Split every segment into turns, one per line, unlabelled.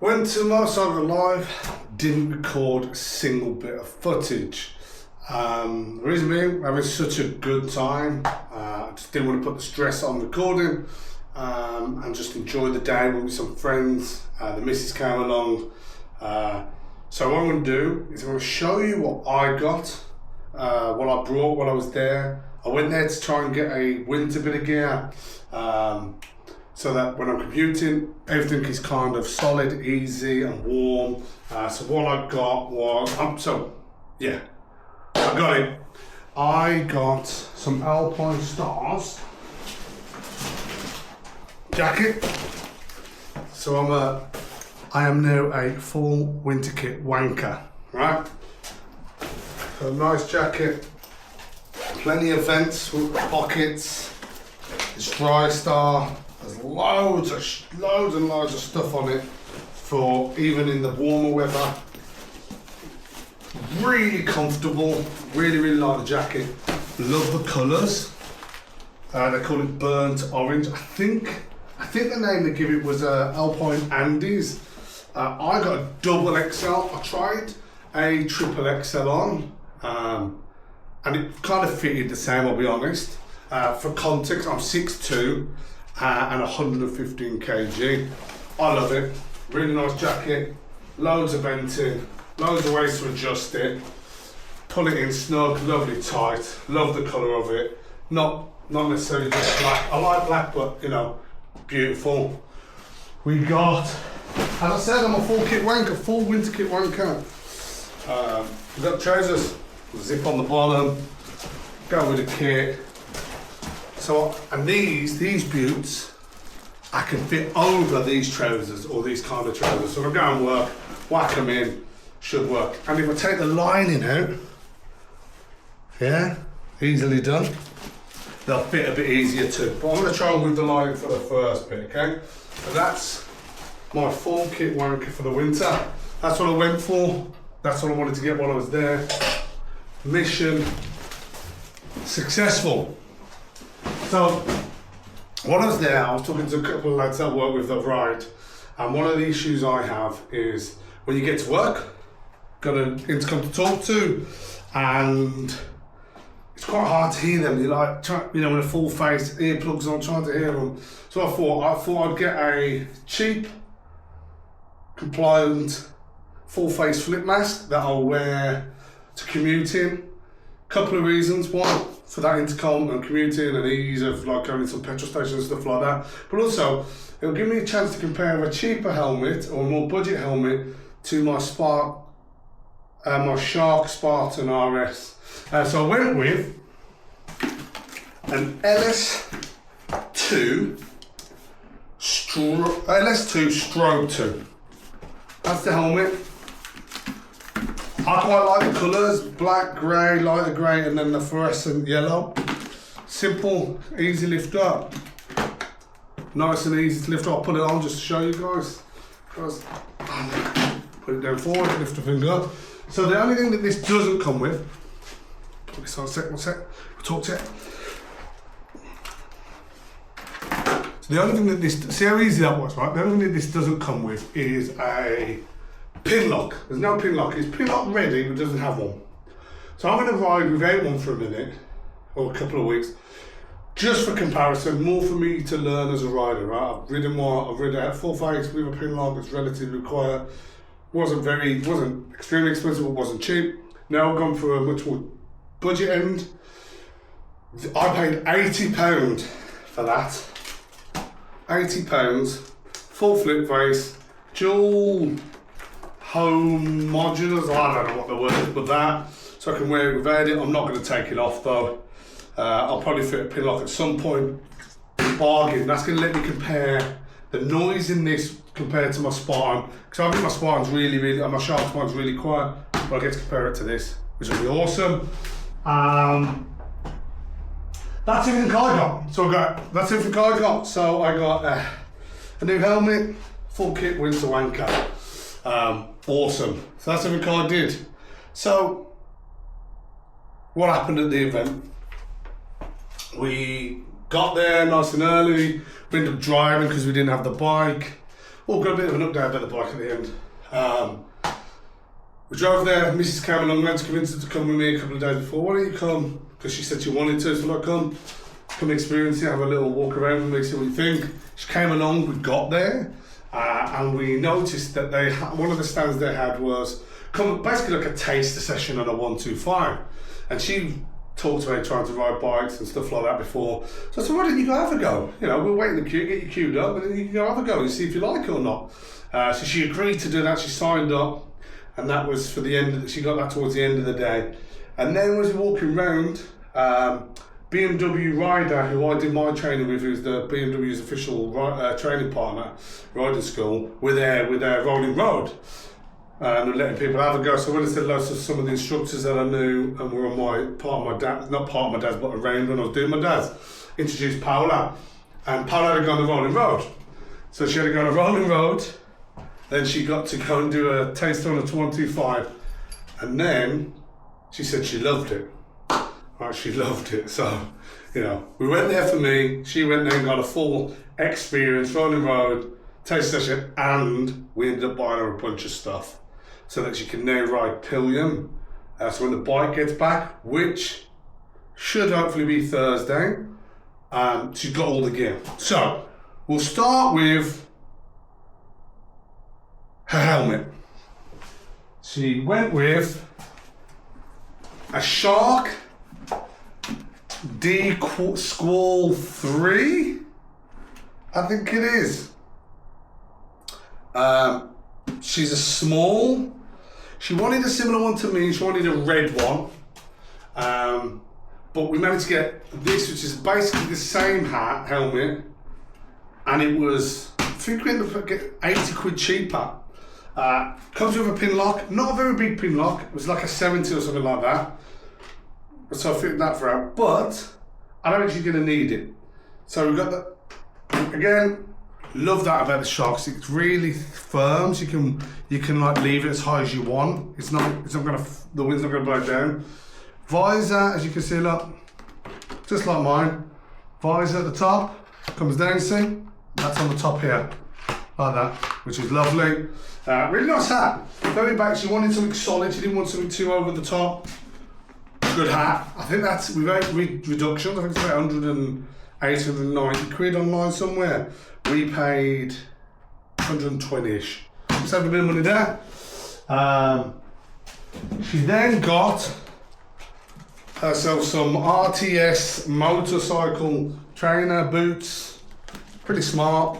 Went to my saga live, didn't record a single bit of footage. The reason being, having such a good time. I just didn't want to put the stress on recording and just enjoy the day with some friends. The missus came along. So what I'm going to do is I'm going to show you what I got, what I brought while I was there. I went there to try and get a winter bit of gear, so that when I'm commuting, everything is kind of solid, easy and warm. So what I got was, I got some Alpinestars jacket. So I am now a full winter kit wanker, right? So a nice jacket, plenty of vents with pockets. It's dry star. There's loads and loads of stuff on it for even in the warmer weather. Really comfortable. Really like the jacket. Love the colours. They call it burnt orange. I think the name they give it was Alpinestars Andes. I got a double XL. I tried a triple XL on, and it kind of fitted the same, I'll be honest. For context, I'm 6'2". And 115 kg. I love it. Really nice jacket. Loads of venting. Loads of ways to adjust it. Pull it in snug, lovely tight. Love the colour of it. Not necessarily just black. I like black, but you know, beautiful. We got, as I said, I'm a full kit wanker, full winter kit wanker. We got trousers, zip on the bottom, go with the kit. So, and these boots, I can fit over these trousers or these kind of trousers. So if I go and work, whack them in, should work. And if I take the lining out, yeah, easily done. They'll fit a bit easier too. But I'm gonna try and move the lining for the first bit, okay? So that's my full kit wanker for the winter. That's what I went for. That's what I wanted to get while I was there. Mission successful. So, while I was there, I was talking to a couple of lads I work with that ride, and one of the issues I have is when you get to work, got an intercom to talk to, and it's quite hard to hear them. You're like, with a full face, earplugs on, trying to hear them. So I thought I'd get a cheap, compliant, full face flip mask that I'll wear to commute in. Couple of reasons. One, for that intercom and commuting and ease of like going to some petrol stations and stuff like that. But also, it'll give me a chance to compare a cheaper helmet or a more budget helmet to my Shark Spartan RS. So I went with an LS2 Strobe 2. That's the helmet. I quite like the colours, black, grey, lighter grey, and then the fluorescent yellow. Simple, easy lift up. Nice and easy to lift up. I'll put it on just to show you guys. Put it down forward, lift the finger up. So the only thing that this doesn't come with, put this on one sec, we'll talk to it. So the only thing that this, see how easy that was, right? The only thing that this doesn't come with is a pin lock. There's no pin lock. It's pin lock ready, but doesn't have one. So I'm going to ride without one for a minute or a couple of weeks, just for comparison, more for me to learn as a rider. Right? I've ridden out full face with a pin lock. It's relatively quiet. Wasn't extremely expensive. It wasn't cheap. Now I've gone for a much more budget end. I paid £80 for that. £80, full flip face, dual home modulars, I don't know what the word is, but that, so I can wear it without it. I'm not going to take it off though. I'll probably fit a pin lock at some point. Bargain. That's going to let me compare the noise in this compared to my Spartan, because I think my Spartan's my Shark Spartan's really quiet, but I get to compare it to this, which will be awesome. That's everything I got. That's everything I got. So I got a new helmet, full kit winter wanker. Awesome. So that's everything I did. So what happened at the event? We got there nice and early. We ended up driving because we didn't have the bike. Oh, got a bit of an update about the bike at the end. We drove there, Mrs. came along, went to convince her to come with me a couple of days before. Why don't you come? Because she said she wanted to, so I come experience it, have a little walk around with me, see what you think. She came along, we got there, and we noticed that one of the stands they had was basically like a taster session on a 125. And she talked about trying to ride bikes and stuff like that before. So I said, why don't you go have a go? You know, we'll wait in the queue, get you queued up, and then you can go have a go and see if you like it or not. So she agreed to do that, she signed up, and that was for the end, she got that towards the end of the day. And then as we were walking around, BMW rider, who I did my training with, who's the BMW's official training partner, riding school, we're there rolling road. And letting people have a go. So when I said lots of some of the instructors that I knew and were on not part of my dad's, but around when I was doing my dad's, introduced Paola. And Paola had to go on the rolling road. So she had to go on a rolling road, then she got to go and do a taster on a 125. And then she said she loved it. Right, she loved it. So, you know, we went there for me, she went there and got a full experience, rolling road, taste session, and we ended up buying her a bunch of stuff so that she can now ride pillion. So when the bike gets back, which should hopefully be Thursday, she's got all the gear. So we'll start with her helmet. She went with a Shark D Squall 3, I think it is. She's a small. She wanted a similar one to me. She wanted a red one, but we managed to get this, which is basically the same helmet, and it was, I think we ended up getting 80 quid cheaper. Comes with a pin lock, not a very big pin lock. It was like a 70 or something like that. So I fitted that for her, but I don't think she's going to need it. So we got that again. Love that about the Sharks. It's really firm. So you can like leave it as high as you want. It's not gonna, the wind's not gonna blow down. Visor, as you can see, look, just like mine. Visor at the top comes down. See, that's on the top here, like that, which is lovely. Really nice hat. Going back, she wanted something solid. She didn't want something too over the top. Good hat. I think that's without reductions. I think it's about 890 quid online somewhere. We paid 120-ish. Just have a bit of money there. She then got herself some RTS motorcycle trainer boots. Pretty smart.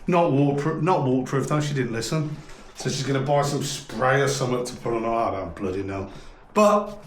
Not waterproof though, she didn't listen. So she's gonna buy some spray or something to put on her. I don't bloody know. But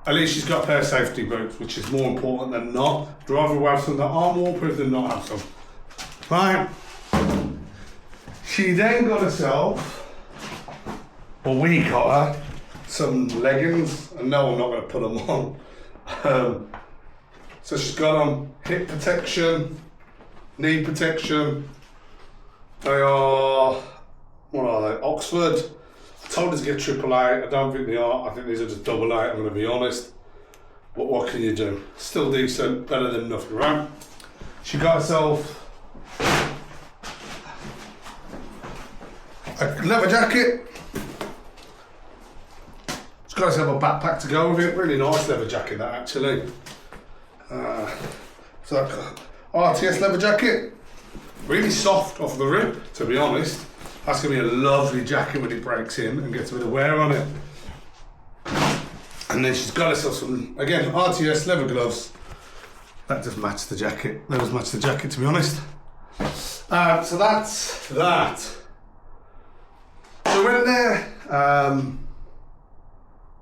at least she's got a pair of safety boots, which is more important than not. I'd rather have some that aren't waterproof than not have some. Right. She then got herself, or we got her, some leggings, and no, I'm not going to put them on. So she's got on hip protection, knee protection. They are, what are they? Oxford. I told her to get AAA. I don't think they are. I think these are just AA. I'm going to be honest. But what can you do? Still decent, better than nothing, right? She got herself a leather jacket. She's got herself a backpack to go with it. Really nice leather jacket, that actually. So that RTS leather jacket. Really soft off the rip, to be honest. That's going to be a lovely jacket when it breaks in and gets a bit of wear on it. And then she's got herself some, again, RTS leather gloves. That just matched the jacket. That just matched the jacket, to be honest. So that's that. So we went there.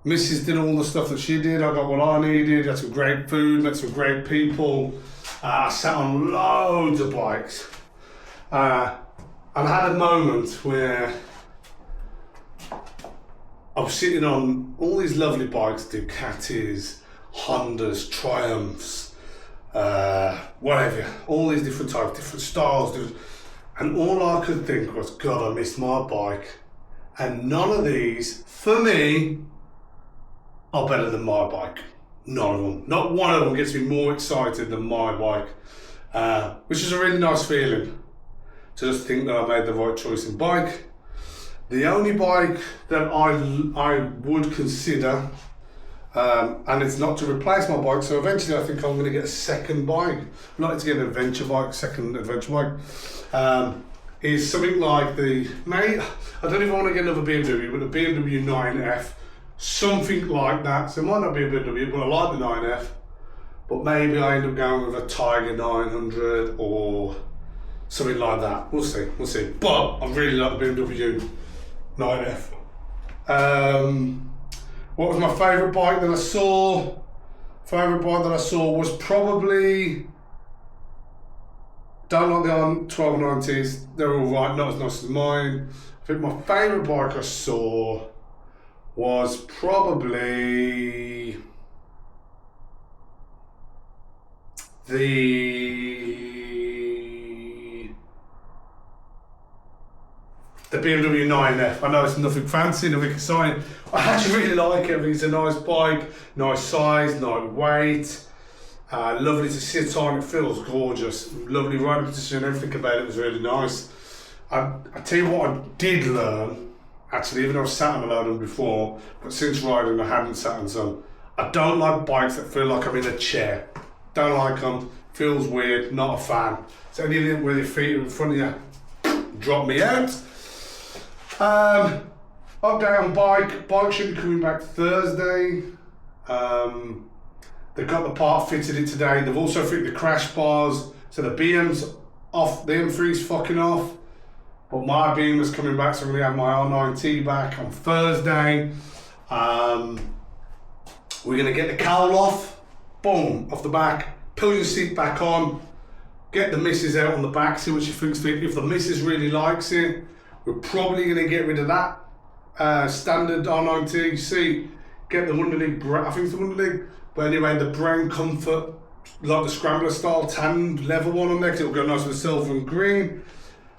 Mrs. did all the stuff that she did. I got what I needed. Had some great food, met some great people. I sat on loads of bikes. And I had a moment where I was sitting on all these lovely bikes, Ducatis, Hondas, Triumphs, whatever, all these different types, different styles, and all I could think was, God, I missed my bike. And none of these, for me, are better than my bike. None of them. Not one of them gets me more excited than my bike, which is a really nice feeling. to just think that I made the right choice in bike. The only bike that I would consider, and it's not to replace my bike, so eventually I think I'm going to get a second bike. I'm not to get an adventure bike, second adventure bike. Is something like I don't even want to get another BMW, but a BMW nineT, something like that. So it might not be a BMW, but I like the nineT. But maybe I end up going with a Tiger 900 or something like that. We'll see. But I really like the BMW nineT. What was my favourite bike that I saw? Favourite bike that I saw was probably, don't like the 1290s, they're alright, not as nice as mine. I think my favourite bike I saw was probably the BMW nineT. I know it's nothing fancy, nothing exciting. I actually really like it. I think it's a nice bike, nice size, nice weight, lovely to sit on. It feels gorgeous, lovely riding position. Everything about it was really nice. I tell you what, I did learn. Actually, even though I've sat on a load of them before, but since riding, I hadn't sat on some. I don't like bikes that feel like I'm in a chair. Don't like them. Feels weird. Not a fan. So anything with your feet in front of you, drop me out. Update on bike. Bike should be coming back Thursday. They've got the part fitted in today. They've also fitted the crash bars. So the BM's off. The M3's fucking off. But my beam is coming back, so I'm going to have my nineT back on Thursday. We're going to get the cowl off. Boom, off the back. Pull your seat back on. Get the missus out on the back, see what she thinks of it. If the missus really likes it, we're probably going to get rid of that standard nineT seat. Get the underleg, I think it's the underleg. But anyway, the brown comfort, like the scrambler style tan leather one on there, because it'll go nice with silver and green.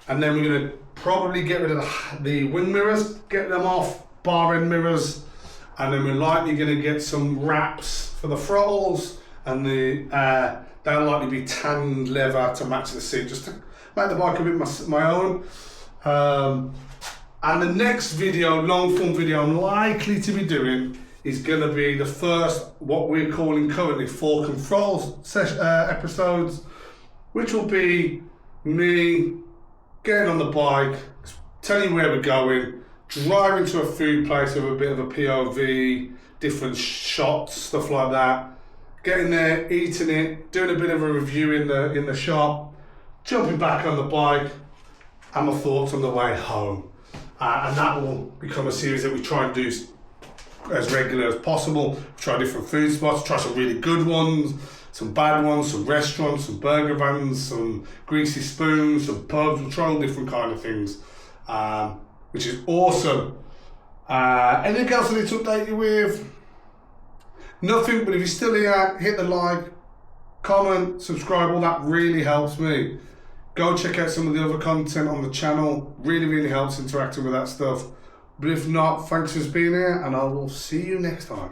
And then we're going to probably get rid of the wing mirrors, get them off, bar end mirrors. And then we're likely going to get some wraps for the throttles. And they'll likely be tanned leather to match the seat, just to make the bike a bit my own. And the next video, long form video I'm likely to be doing is going to be the first, what we're calling currently Fork and Throttle episodes, which will be me getting on the bike, telling you where we're going, driving to a food place with a bit of a POV, different shots, stuff like that, getting there, eating it, doing a bit of a review in the shop, jumping back on the bike, and my thoughts on the way home. And that will become a series that we try and do as regular as possible. Try different food spots, try some really good ones, some bad ones, some restaurants, some burger vans, some greasy spoons, some pubs. We'll try all different kind of things, which is awesome. Anything else I need to update you with? Nothing, but if you're still here, hit the like, comment, subscribe, all that really helps me. Go check out some of the other content on the channel. Really helps interacting with that stuff. But if not, thanks for being here, and I will see you next time.